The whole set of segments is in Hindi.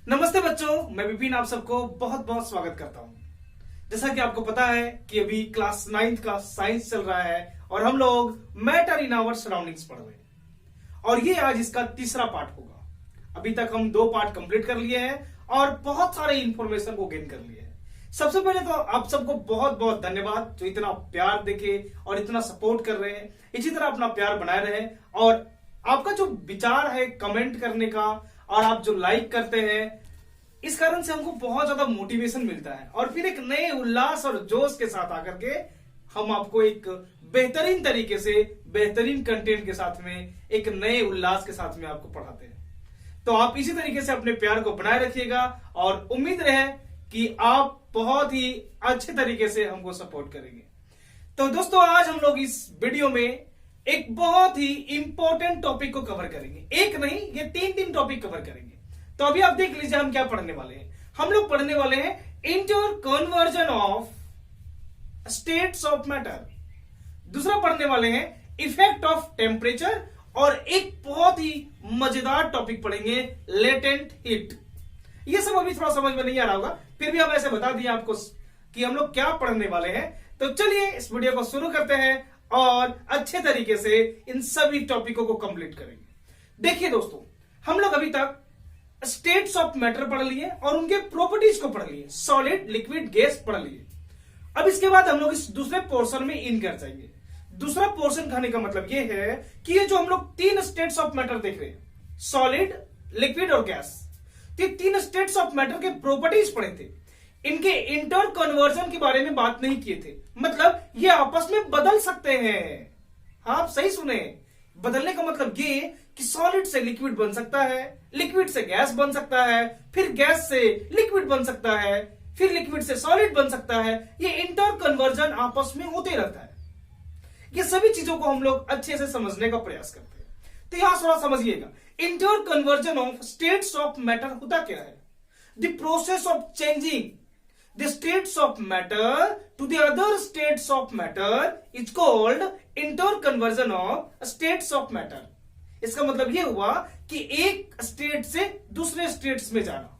नमस्ते बच्चों, मैं विपिन आप सबको बहुत बहुत स्वागत करता हूं। जैसा कि आपको पता है कि अभी क्लास 9th का साइंस चल रहा है और हम लोग मैटर इन आवर सराउंडिंग्स पढ़ रहे हैं और ये आज इसका तीसरा पार्ट होगा। अभी तक हम 2 पार्ट कंप्लीट कर लिए हैं और बहुत सारे इंफॉर्मेशन को गेन कर लिए हैं। सबसे पहले तो आप सबको बहुत बहुत धन्यवाद जो इतना प्यार देके और इतना सपोर्ट कर रहे हैं। इसी तरह अपना प्यार बनाए रहे और आपका जो विचार है कमेंट करने का और आप जो लाइक करते हैं, इस कारण से हमको बहुत ज्यादा मोटिवेशन मिलता है और फिर एक नए उल्लास और जोश के साथ आकर के हम आपको एक बेहतरीन तरीके से बेहतरीन कंटेंट के साथ में एक नए उल्लास के साथ में आपको पढ़ाते हैं। तो आप इसी तरीके से अपने प्यार को बनाए रखिएगा और उम्मीद रहे कि आप बहुत ही अच्छे तरीके से हमको सपोर्ट करेंगे। तो दोस्तों, आज हम लोग इस वीडियो में एक बहुत ही इंपॉर्टेंट टॉपिक को कवर करेंगे। एक नहीं, ये 3 टॉपिक कवर करेंगे। तो अभी आप देख लीजिए हम क्या पढ़ने वाले हैं। हम लोग पढ़ने वाले हैं inter conversion of states of matter. दूसरा पढ़ने वाले हैं इफेक्ट ऑफ टेम्परेचर और एक बहुत ही मजेदार टॉपिक पढ़ेंगे लेटेंट हीट। ये सब अभी थोड़ा समझ में नहीं आ रहा होगा, फिर भी हम ऐसे बता दिए आपको कि हम लोग क्या पढ़ने वाले हैं। तो चलिए इस वीडियो को शुरू करते हैं और अच्छे तरीके से इन सभी टॉपिकों को कंप्लीट करेंगे। देखिए दोस्तों, हम लोग अभी तक स्टेट्स ऑफ मैटर पढ़ लिए और उनके प्रॉपर्टीज को पढ़ लिए, सॉलिड लिक्विड गैस पढ़ लिए। अब इसके बाद हम लोग इस दूसरे पोर्शन में इन कर जाएंगे। दूसरा पोर्शन कहने का मतलब यह है कि ये जो हम लोग 3 स्टेट्स ऑफ मैटर देख रहे हैं, सॉलिड लिक्विड और गैस, ये 3 स्टेट्स ऑफ मैटर के प्रॉपर्टीज पढ़े थे। इनके इंटर कन्वर्जन के बारे में बात नहीं किए थे, मतलब ये आपस में बदल सकते हैं। हाँ, आप सही सुने, बदलने का मतलब ये कि सॉलिड से लिक्विड बन सकता है, लिक्विड से गैस बन सकता है, फिर गैस से लिक्विड बन सकता है, फिर लिक्विड से सॉलिड बन सकता है। ये इंटर कन्वर्जन आपस में होते रहता है। ये सभी चीजों को हम लोग अच्छे से समझने का प्रयास करते हैं। तो यहां थोड़ा समझिएगा, inter conversion of states of matter होता क्या है? The process of changing the states of matter to the other states of matter is called interconversion of states of matter। इसका मतलब यह हुआ कि एक स्टेट से दूसरे स्टेट्स में जाना,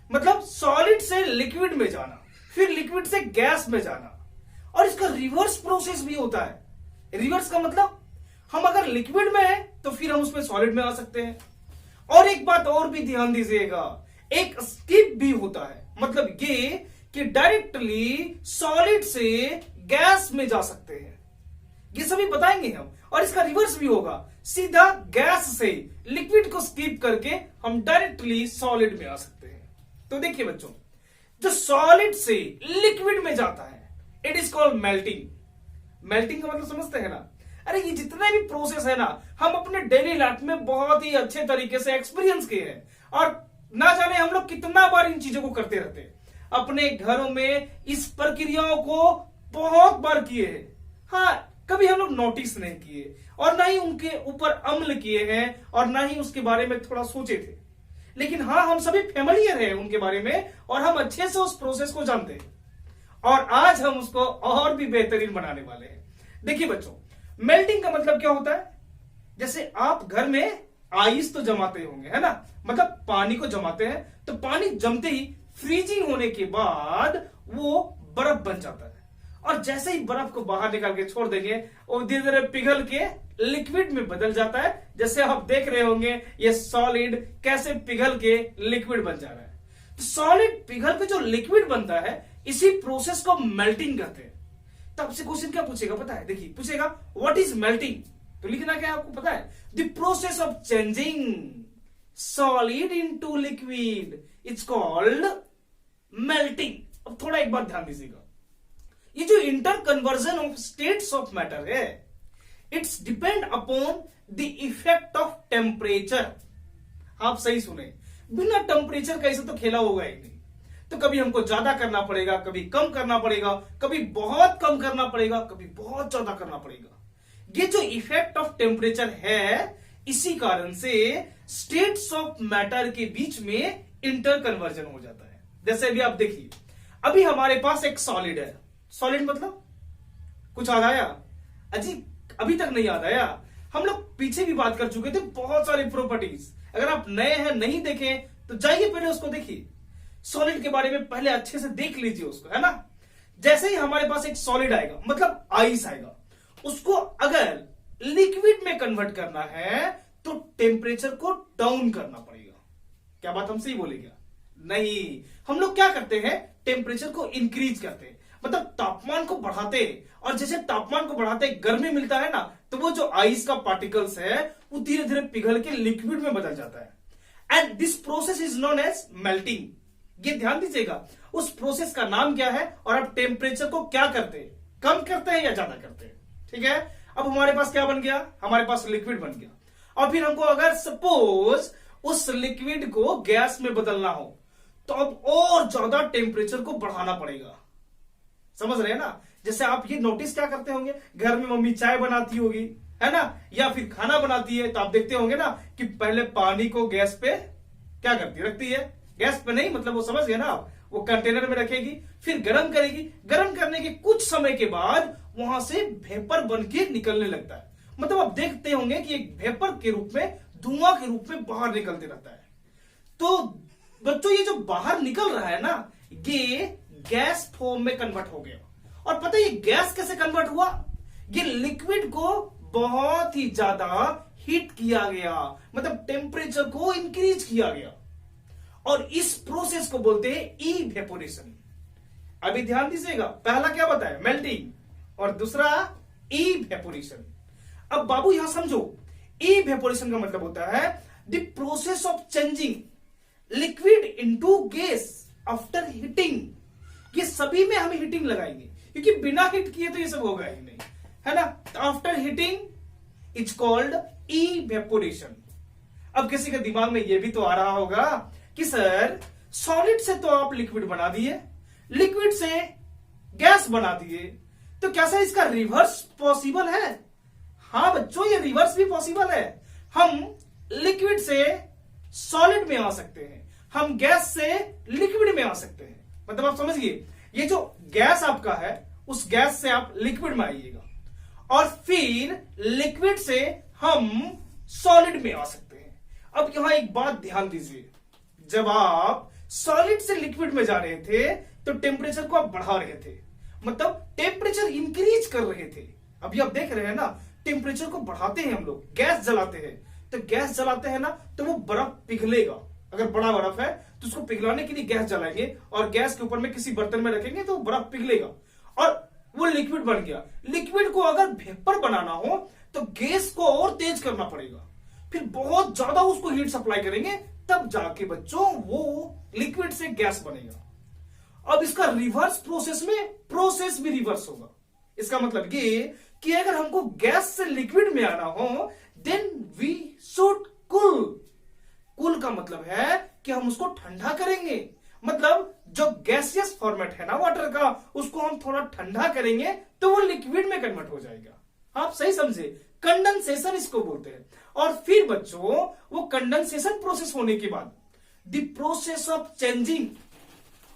मतलब सॉलिड से लिक्विड में जाना, फिर लिक्विड से गैस में जाना। और इसका रिवर्स प्रोसेस भी होता है। रिवर्स का मतलब हम अगर लिक्विड में है तो फिर हम उसमें सॉलिड में आ सकते हैं। और एक बात और भी ध्यान दीजिएगा, एक स्किप भी होता है, मतलब ये कि डायरेक्टली सॉलिड से गैस में जा सकते हैं। ये सभी बताएंगे हम। और इसका रिवर्स भी होगा, सीधा गैस से लिक्विड को स्किप करके हम डायरेक्टली सॉलिड में आ सकते हैं। तो देखिए बच्चों, जो सॉलिड से लिक्विड में जाता है it is called melting. Melting का मतलब समझते हैं ना? अरे ये जितने भी प्रोसेस है ना, हम अपने डेली लाइफ में बहुत ही अच्छे तरीके से एक्सपीरियंस किए हैं और ना जाने हम लोग कितना बार इन चीजों को करते रहते हैं। अपने घरों में इस प्रक्रियाओं को बहुत बार किए हैं। हाँ, कभी हम लोग नोटिस नहीं किए और ना ही उनके ऊपर अमल किए हैं और ना ही उसके बारे में थोड़ा सोचे थे, लेकिन हाँ, हम सभी फेमिलियर हैं उनके बारे में और हम अच्छे से उस प्रोसेस को जानते हैं और आज हम उसको और भी बेहतरीन बनाने वाले हैं। देखिए बच्चों, मेल्टिंग का मतलब क्या होता है? जैसे आप घर में आइस तो जमाते होंगे, है ना, मतलब पानी को जमाते हैं, तो पानी जमते ही फ्रीजिंग होने के बाद वो बर्फ बन जाता है और जैसे ही बर्फ को बाहर निकाल के छोड़ देंगे वो धीरे धीरे पिघल के लिक्विड में बदल जाता है। जैसे आप देख रहे होंगे ये सॉलिड कैसे पिघल के लिक्विड बन जा रहा है। तो सॉलिड पिघल के जो लिक्विड बनता है, इसी प्रोसेस को मेल्टिंग कहते हैं। तो आपसे क्वेश्चन क्या पूछेगा पता है? देखिए, पूछेगा व्हाट इज मेल्टिंग, तो लिखना क्या है आपको पता है? The process of changing solid into liquid it's called melting. अब थोड़ा एक बात ध्यान दीजिएगा, ये जो inter conversion of states of matter है, it's depend upon the effect of temperature. आप सही सुने, बिना टेम्परेचर का ऐसे तो खेला होगा ही नहीं। तो कभी हमको ज्यादा करना पड़ेगा, कभी कम करना पड़ेगा, कभी बहुत कम करना पड़ेगा, कभी बहुत ज्यादा करना पड़ेगा। ये जो इफेक्ट ऑफ टेम्परेचर है, इसी कारण से स्टेट्स ऑफ मैटर के बीच में इंटर कन्वर्जन हो जाता है। जैसे अभी आप देखिए, अभी हमारे पास एक सॉलिड है। सॉलिड मतलब कुछ याद आया? अजी अभी तक नहीं याद आया। हम लोग पीछे भी बात कर चुके थे बहुत सारी प्रॉपर्टीज। अगर आप नए हैं, नहीं देखें तो जाइए पहले उसको देखिए। सॉलिड के बारे में पहले अच्छे से देख लीजिए उसको, है ना। जैसे ही हमारे पास एक सॉलिड आएगा, मतलब आइस आएगा, उसको अगर लिक्विड में कन्वर्ट करना है तो टेम्परेचर को डाउन करना पड़ेगा। क्या बात हम सही बोले क्या? नहीं, हम लोग क्या करते हैं, टेम्परेचर को इंक्रीज करते हैं, मतलब तापमान को बढ़ाते हैं। और जैसे तापमान को बढ़ाते गर्मी मिलता है ना, तो वो जो आइस का पार्टिकल्स है वो धीरे धीरे पिघल के लिक्विड में बदल जाता है। And this process is known as melting. ये ध्यान दीजिएगा, उस प्रोसेस का नाम क्या है और आप टेम्परेचर को क्या करते हैं, कम करते हैं या ज्यादा करते हैं। ठीक है, अब हमारे पास क्या बन गया, हमारे पास लिक्विड बन गया। और फिर हमको अगर सपोज उस लिक्विड को गैस में बदलना हो तो अब और ज्यादा टेम्परेचर को बढ़ाना पड़ेगा। समझ रहे हैं ना। जैसे आप ये नोटिस क्या करते होंगे, घर में मम्मी चाय बनाती होगी, है ना, या फिर खाना बनाती है, तो आप देखते होंगे ना कि पहले पानी को गैस पे क्या करती है, रखती है। गैस पे नहीं, मतलब वो समझ गए ना आप, वो कंटेनर में रखेगी, फिर गर्म करेगी। गर्म करने के कुछ समय के बाद वहां से वेपर बन के निकलने लगता है। मतलब आप देखते होंगे कि एक वेपर के रूप में, धुआं के रूप में बाहर निकलते रहता है। तो बच्चों ये जो बाहर निकल रहा है ना, ये गैस फॉर्म में कन्वर्ट हो गया। और पता है ये गैस कैसे कन्वर्ट हुआ, ये लिक्विड को बहुत ही ज्यादा हीट किया गया, मतलब टेम्परेचर को इंक्रीज किया गया। और इस प्रोसेस को बोलते हैं इवेपोरेशन। अभी ध्यान दीजिएगा, पहला क्या बताया, मेल्टिंग, और दूसरा इवेपोरेशन। अब बाबू यहां समझो, इवेपोरेशन का मतलब होता है the process of changing liquid into gas after heating. ये सभी में हम हीटिंग लगाएंगे, क्योंकि बिना हीट किए तो ये सब होगा ही नहीं, है ना। After heating is called evaporation. अब किसी के दिमाग में ये भी तो आ रहा होगा कि सर सॉलिड से तो आप लिक्विड बना दिए, लिक्विड से गैस बना दिए, तो क्या सर इसका रिवर्स पॉसिबल है? हाँ बच्चों, ये रिवर्स भी पॉसिबल है। हम लिक्विड से सॉलिड में आ सकते हैं, हम गैस से लिक्विड में आ सकते हैं। मतलब आप समझिए, ये जो गैस आपका है, उस गैस से आप लिक्विड में आइएगा, और फिर लिक्विड से हम सॉलिड में आ सकते हैं। अब यहां एक बात ध्यान दीजिए, जब आप सॉलिड से लिक्विड में जा रहे थे तो टेम्परेचर को आप बढ़ा रहे थे, मतलब टेम्परेचर इंक्रीज कर रहे थे। अभी आप देख रहे हैं ना, टेम्परेचर को बढ़ाते हैं हम लोग, गैस जलाते हैं, तो गैस जलाते हैं ना तो वो बर्फ पिघलेगा। अगर बड़ा बर्फ है तो उसको पिघलाने के लिए गैस जलाएंगे, और गैस के ऊपर में किसी बर्तन में रखेंगे तो बर्फ पिघलेगा और वो लिक्विड बन गया। लिक्विड को अगर वेपर बनाना हो तो गैस को और तेज करना पड़ेगा, फिर बहुत ज्यादा उसको हीट सप्लाई करेंगे, तब जाके बच्चों वो लिक्विड से गैस बनेगा। अब इसका रिवर्स प्रोसेस में प्रोसेस भी रिवर्स होगा। इसका मतलब ये कि अगर हमको गैस से लिक्विड में आना हो then we should cool. Cool का मतलब है कि हम उसको ठंडा करेंगे, मतलब जो गैसियस फॉर्मेट है ना वाटर का, उसको हम थोड़ा ठंडा करेंगे तो वो लिक्विड में कन्वर्ट हो जाएगा। आप सही समझे, कंडेंसेशन इसको बोलते हैं। और फिर बच्चों वो कंडेंसेशन प्रोसेस होने के बाद the process of changing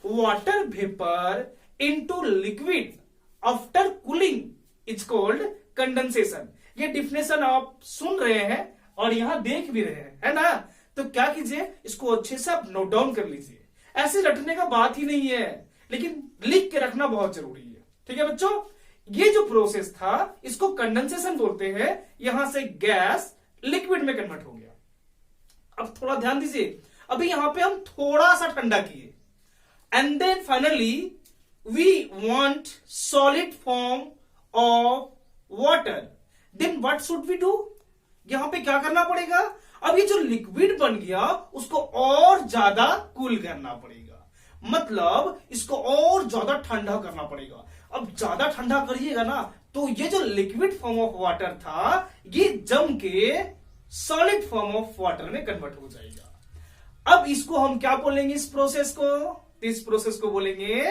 water vapour into liquid after cooling is called condensation. ये डिफिनेशन आप सुन रहे हैं और यहां देख भी रहे हैं, है ना। तो क्या कीजिए, इसको अच्छे से आप नोट डाउन कर लीजिए। ऐसे रटने का बात ही नहीं है, लेकिन लिख के रखना बहुत जरूरी है। ठीक है बच्चों, ये जो प्रोसेस था इसको कंडेंसेशन बोलते हैं। यहां से गैस लिक्विड में कन्वर्ट हो गया। अब थोड़ा ध्यान दीजिए, अभी यहां पे हम थोड़ा सा ठंडा किए, and then finally we want solid form of water, then what should we do? यहां पे क्या करना पड़ेगा? अब ये जो लिक्विड बन गया उसको और ज्यादा कूल करना पड़ेगा, मतलब इसको और ज्यादा ठंडा करना पड़ेगा। अब ज्यादा ठंडा करिएगा ना तो ये जो लिक्विड फॉर्म ऑफ वाटर था ये जम के सॉलिड फॉर्म ऑफ वाटर में कन्वर्ट हो जाएगा। अब इसको हम क्या बोलेंगे, इस प्रोसेस को? इस प्रोसेस को बोलेंगे,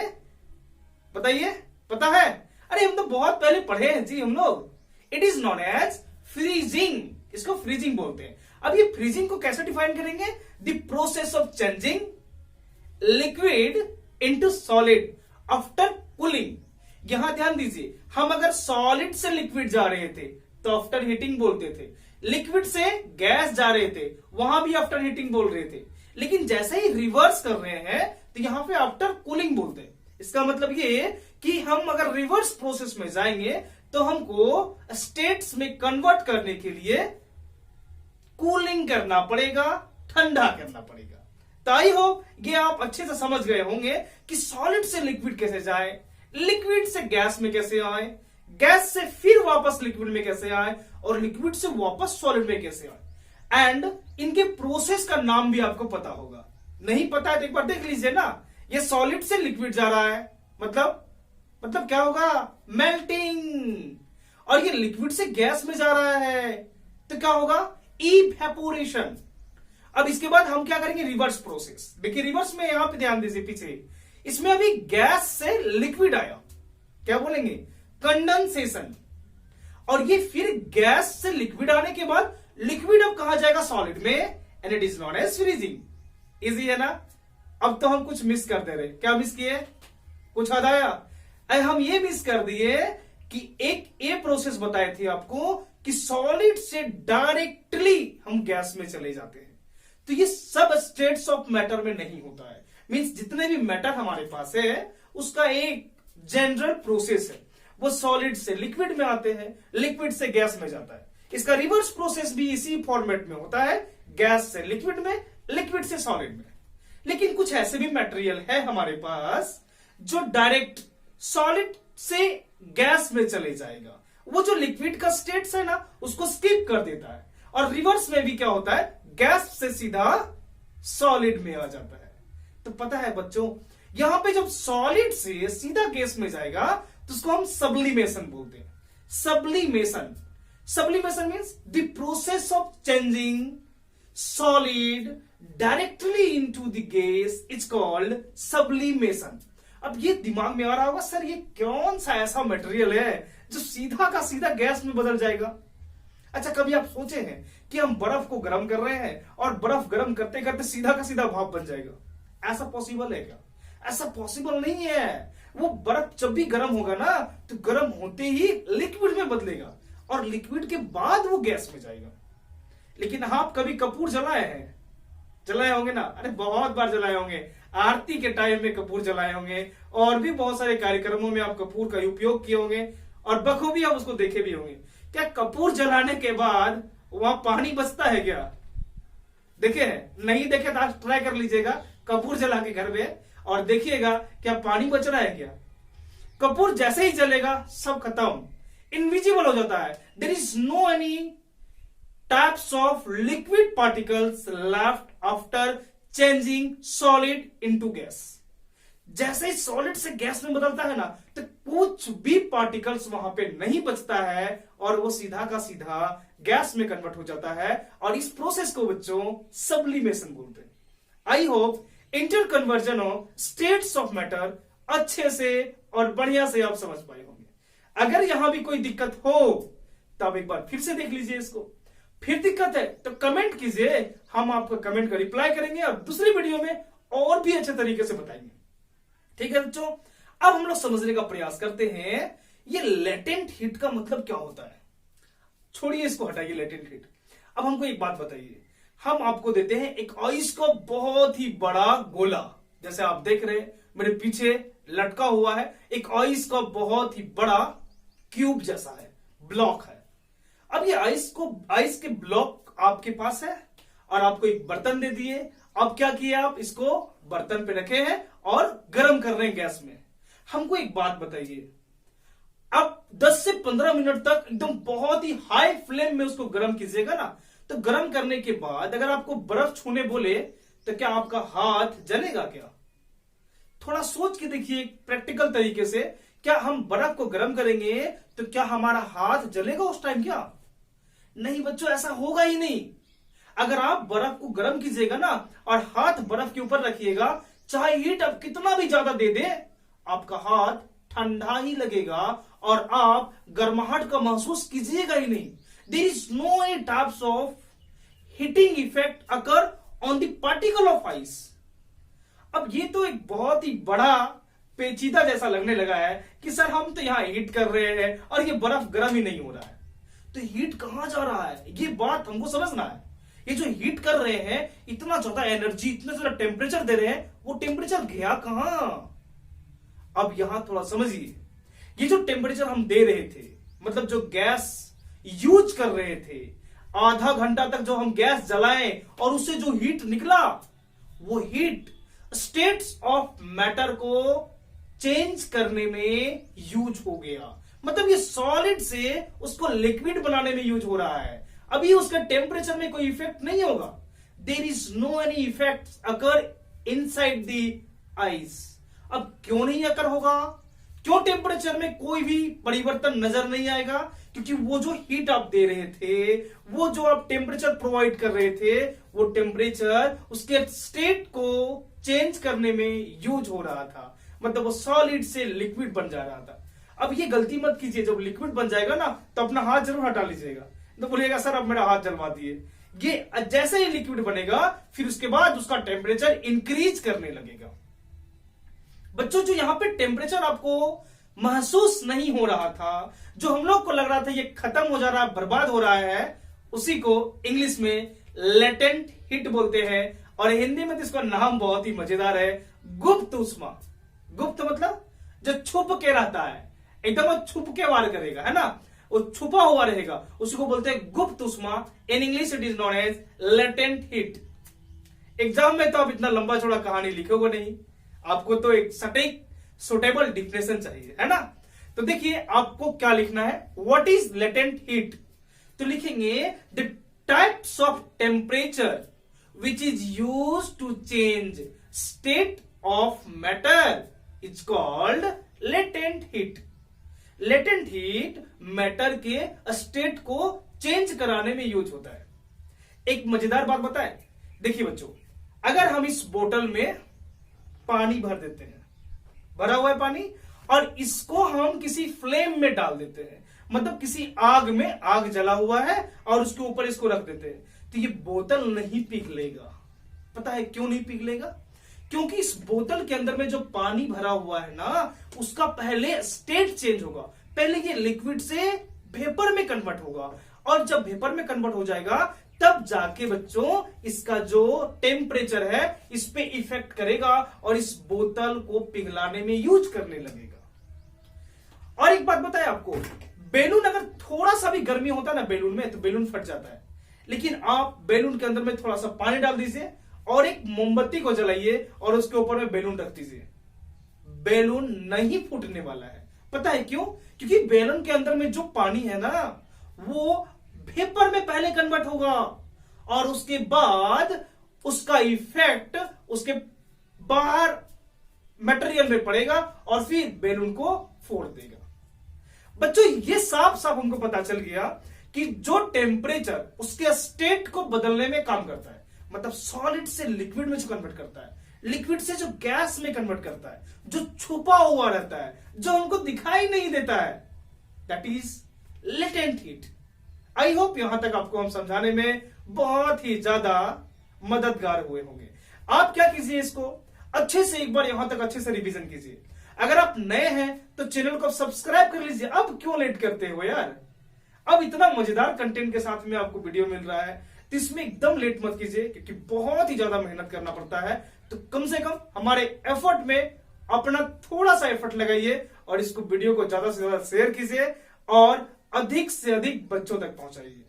बताइए, पता है? अरे हम तो बहुत पहले पढ़े हैं जी हम लोग। It is known as freezing, इसको फ्रीजिंग बोलते हैं। अब ये फ्रीजिंग को कैसे डिफाइन करेंगे? The process of changing liquid into solid after cooling. यहां ध्यान दीजिए, हम अगर सॉलिड से लिक्विड जा रहे थे तो आफ्टर हीटिंग बोलते थे, लिक्विड से गैस जा रहे थे वहां भी आफ्टर हीटिंग बोल रहे थे, लेकिन जैसे ही रिवर्स कर रहे हैं तो यहां पे आफ्टर कूलिंग बोलते हैं। इसका मतलब ये कि हम अगर रिवर्स प्रोसेस में जाएंगे तो हमको स्टेट्स में कन्वर्ट करने के लिए कूलिंग करना पड़ेगा, ठंडा करना पड़ेगा। तो आई होप ये आप अच्छे से समझ गए होंगे कि सॉलिड से लिक्विड कैसे जाए, लिक्विड से गैस में कैसे आए, गैस से फिर वापस लिक्विड में कैसे आए और लिक्विड से वापस सॉलिड में कैसे आए। एंड इनके प्रोसेस का नाम भी आपको पता होगा। नहीं पता है तो एक बार देख लीजिए ना। ये सॉलिड से लिक्विड जा रहा है, मतलब क्या होगा, मेल्टिंग। और ये लिक्विड से गैस में जा रहा है तो क्या होगा, इवेपोरेशन। अब इसके बाद हम क्या करेंगे, रिवर्स प्रोसेस। देखिए रिवर्स में यहां पे ध्यान दीजिए, पीछे इसमें अभी गैस से लिक्विड आया, क्या बोलेंगे, कंडेंसेशन। और ये फिर गैस से लिक्विड आने के बाद लिक्विड अब कहां जाएगा, सॉलिड में, and it is known as freezing. Easy है ना। अब तो हम कुछ मिस कर दे रहे, क्या मिस किए, कुछ याद आया? हम ये मिस कर दिए कि एक ए प्रोसेस बताई थी आपको कि सॉलिड से डायरेक्टली हम गैस में चले जाते हैं। तो ये सब स्टेट्स ऑफ मैटर में नहीं होता है। मींस जितने भी मैटर हमारे पास है उसका एक जनरल प्रोसेस है। वो सॉलिड से लिक्विड में आते हैं, लिक्विड से गैस में जाता है। इसका रिवर्स प्रोसेस भी इसी फॉर्मेट में होता है, गैस से लिक्विड में, लिक्विड से सॉलिड में। लेकिन कुछ ऐसे भी मटेरियल है हमारे पास जो डायरेक्ट सॉलिड से गैस में चले जाएगा। वो जो लिक्विड का स्टेट्स है ना उसको स्किप कर देता है। और रिवर्स में भी क्या होता है, गैस से सीधा सॉलिड में आ जाता है। तो पता है बच्चों, यहां पे जब सॉलिड से सीधा गैस में जाएगा तो उसको हम सब्लिमेशन बोलते हैं। Sublimation means the process of changing solid directly into the gas is called sublimation. अब ये दिमाग में आ रहा होगा, सर ये कौन सा ऐसा मटेरियल है जो सीधा का सीधा गैस में बदल जाएगा। अच्छा, कभी आप सोचे हैं कि हम बर्फ को गर्म कर रहे हैं और बर्फ गर्म करते करते सीधा का सीधा भाप बन जाएगा? ऐसा पॉसिबल है क्या? ऐसा पॉसिबल नहीं है। वो बर्फ जब भी गर्म होगा ना तो गर्म होते ही लिक्विड में बदलेगा और लिक्विड के बाद वो गैस में जाएगा। लेकिन आप कभी कपूर जलाए हैं? जलाए होंगे ना। अरे बहुत बार जलाए होंगे, आरती के टाइम में कपूर जलाए होंगे और भी बहुत सारे कार्यक्रमों में आप कपूर का उपयोग किए होंगे और बखूबी आप उसको देखे भी होंगे। क्या कपूर जलाने के बाद वहां पानी बचता है क्या? देखे नहीं देखे तो आप ट्राई कर लीजिएगा कपूर जला के घर में और देखिएगा क्या पानी बच रहा है क्या। कपूर जैसे ही जलेगा सब खत्म, इनविजिबल हो जाता है। There is no any types of liquid particles left after changing solid into gas. जैसे ही सॉलिड से गैस में बदलता है ना तो कुछ भी पार्टिकल्स वहां पे नहीं बचता है और वो सीधा का सीधा गैस में कन्वर्ट हो जाता है। और इस प्रोसेस को बच्चों सब्लिमेशन बोलते हैं। I hope inter conversion of states of matter अच्छे से और बढ़िया से आप समझ पाए होंगे। अगर यहां भी कोई दिक्कत हो तो आप एक बार फिर से देख लीजिए इसको। फिर दिक्कत है तो कमेंट कीजिए, हम आपका कमेंट का रिप्लाई करेंगे और दूसरी वीडियो में और भी अच्छे तरीके से बताएंगे। ठीक है बच्चों, अब हम लोग समझने का प्रयास करते हैं ये लेटेंट हीट का मतलब क्या होता है। छोड़िए इसको, हटाइए लेटेंट हीट। अब हमको एक बात बताइए, हम आपको देते हैं एक आइस का बहुत ही बड़ा गोला, जैसे आप देख रहे हैं मेरे पीछे लटका हुआ है, एक आइस का बहुत ही बड़ा क्यूब जैसा है, ब्लॉक है। अब ये आइस के ब्लॉक आपके पास है और आपको एक बर्तन दे दिए। अब क्या किए, आप इसको बर्तन पे रखे हैं और गर्म कर रहे हैं गैस में। हमको एक बात बताइए, अब 10 से 15 मिनट तक एकदम बहुत ही हाई फ्लेम में उसको गर्म कीजिएगा ना, तो गर्म करने के बाद अगर आपको बर्फ छूने बोले तो क्या आपका हाथ जलेगा क्या? थोड़ा सोच के देखिए प्रैक्टिकल तरीके से, क्या हम बर्फ को गर्म करेंगे तो क्या हमारा हाथ जलेगा उस टाइम? क्या नहीं बच्चों, ऐसा होगा ही नहीं। अगर आप बर्फ को गर्म कीजिएगा ना और हाथ बर्फ के ऊपर रखिएगा, चाहे हीट अब कितना भी ज्यादा दे दे, आपका हाथ ठंडा ही लगेगा और आप गर्माहट का महसूस कीजिएगा ही नहीं। There is no any types of heating effect occur on the particle of ice. अब ये तो एक बहुत ही बड़ा पेचीदा जैसा लगने लगा है कि सर हम तो यहां हीट कर रहे हैं और ये बर्फ गर्म ही नहीं हो रहा है, तो हीट कहां जा रहा है, ये बात हमको समझना है। ये जो हीट कर रहे हैं, इतना ज्यादा एनर्जी, इतना ज्यादा टेम्परेचर दे रहे हैं, वो टेम्परेचर गया कहां? अब यहां थोड़ा समझिए, ये जो टेम्परेचर हम दे रहे थे, मतलब जो गैस यूज कर रहे थे, आधा घंटा तक जो हम गैस जलाएं और उससे जो हीट निकला, वो हीट स्टेट्स ऑफ मैटर को चेंज करने में यूज हो गया। मतलब ये सॉलिड से उसको लिक्विड बनाने में यूज हो रहा है। अभी उसका टेम्परेचर में कोई इफेक्ट नहीं होगा। There is no any effect occur inside the ice. अब क्यों नहीं अकर होगा? क्यों टेम्परेचर में कोई भी परिवर्तन नजर नहीं आएगा? क्योंकि वो जो हीट आप दे रहे थे, वो जो आप टेम्परेचर प्रोवाइड कर रहे थे, वो टेम्परेचर उसके स्टेट को चेंज करने में यूज हो रहा था। मतलब वो सॉलिड से लिक्विड बन जा रहा था। अब ये गलती मत कीजिए, जब लिक्विड बन जाएगा ना तो अपना हाथ जरूर हटा लीजिएगा, तो बोलिएगा सर अब मेरा हाथ जलवा दिए। ये जैसे ही लिक्विड बनेगा, फिर उसके बाद उसका टेम्परेचर इंक्रीज करने लगेगा। बच्चों, जो यहां पे टेम्परेचर आपको महसूस नहीं हो रहा था, जो हम लोग को लग रहा था ये खत्म हो जा रहा है, बर्बाद हो रहा है, उसी को इंग्लिश में लेटेंट हीट बोलते हैं, और हिंदी में तो इसका नाम बहुत ही मजेदार है, गुप्त उष्मा। गुप्त मतलब जो छुप के रहता है, एकदम वो छुप के वार करेगा, है ना, वो छुपा हुआ रहेगा, उसको बोलते हैं गुप्त उष्मा। In English it is known as latent heat. Exam में तो आप इतना लंबा चौड़ा कहानी लिखोगे नहीं, आपको तो एक सटीक सुटेबल डिफिनेशन चाहिए, है ना। तो देखिए आपको क्या लिखना है, व्हाट इज लेटेंट हीट। तो लिखेंगे the types of temperature which is use to change state of matter is called latent heat. Latent heat matter के स्टेट को चेंज कराने में यूज होता है। एक मजेदार बात बताएं, देखिए बच्चों, अगर हम इस बोतल में पानी भर देते हैं, भरा हुआ है पानी, और इसको हम किसी फ्लेम में डाल देते हैं, मतलब किसी आग में, आग जला हुआ है और उसके ऊपर इसको रख देते हैं, तो ये बोतल नहीं पिघलेगा। पता है क्यों नहीं पिघलेगा? क्योंकि इस बोतल के अंदर में जो पानी भरा हुआ है ना, उसका पहले स्टेट चेंज होगा। पहले ये लिक्विड से वेपर में कन्वर्ट होगा, और जब वेपर में कन्वर्ट हो जाएगा तब जाके बच्चों इसका जो टेम्परेचर है इस पे इफेक्ट करेगा और इस बोतल को पिघलाने में यूज करने लगेगा। और एक बात बताएं आपको, बैलून अगर थोड़ा सा भी गर्मी होता है ना बैलून में, तो बैलून फट जाता है। लेकिन आप बैलून के अंदर में थोड़ा सा पानी डाल दीजिए और एक मोमबत्ती को जलाइए और उसके ऊपर में बैलून रख दीजिए, बैलून नहीं फूटने वाला है। पता है क्यों? क्योंकि बैलून के अंदर में जो पानी है ना, वो वेपर में पहले कन्वर्ट होगा और उसके बाद उसका इफेक्ट उसके बाहर मटेरियल में पड़ेगा और फिर बैलून को फोड़ देगा। बच्चों, ये साफ साफ हमको पता चल गया कि जो टेम्परेचर उसके स्टेट को बदलने में काम करता है, मतलब सॉलिड से लिक्विड में जो कन्वर्ट करता है, लिक्विड से जो गैस में कन्वर्ट करता है, जो छुपा हुआ रहता है, जो हमको दिखाई नहीं देता है, that is latent heat. I hope यहां तक आपको हम समझाने में बहुत ही ज्यादा मददगार हुए होंगे। आप क्या कीजिए, इसको अच्छे से एक बार यहां तक अच्छे से रिवीजन कीजिए। अगर आप नए हैं तो चैनल को सब्सक्राइब कर लीजिए। अब क्यों लेट करते हो यार, अब इतना मजेदार कंटेंट के साथ में आपको वीडियो मिल रहा है, तो इसमें एकदम लेट मत कीजिए, क्योंकि बहुत ही ज्यादा मेहनत करना पड़ता है। तो कम से कम हमारे एफर्ट में अपना थोड़ा सा एफर्ट लगाइए और इसको वीडियो को ज्यादा से ज्यादा शेयर कीजिए और अधिक से अधिक बच्चों तक पहुंचाइए।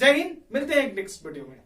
जय हिंद, मिलते हैं एक नेक्स्ट वीडियो में।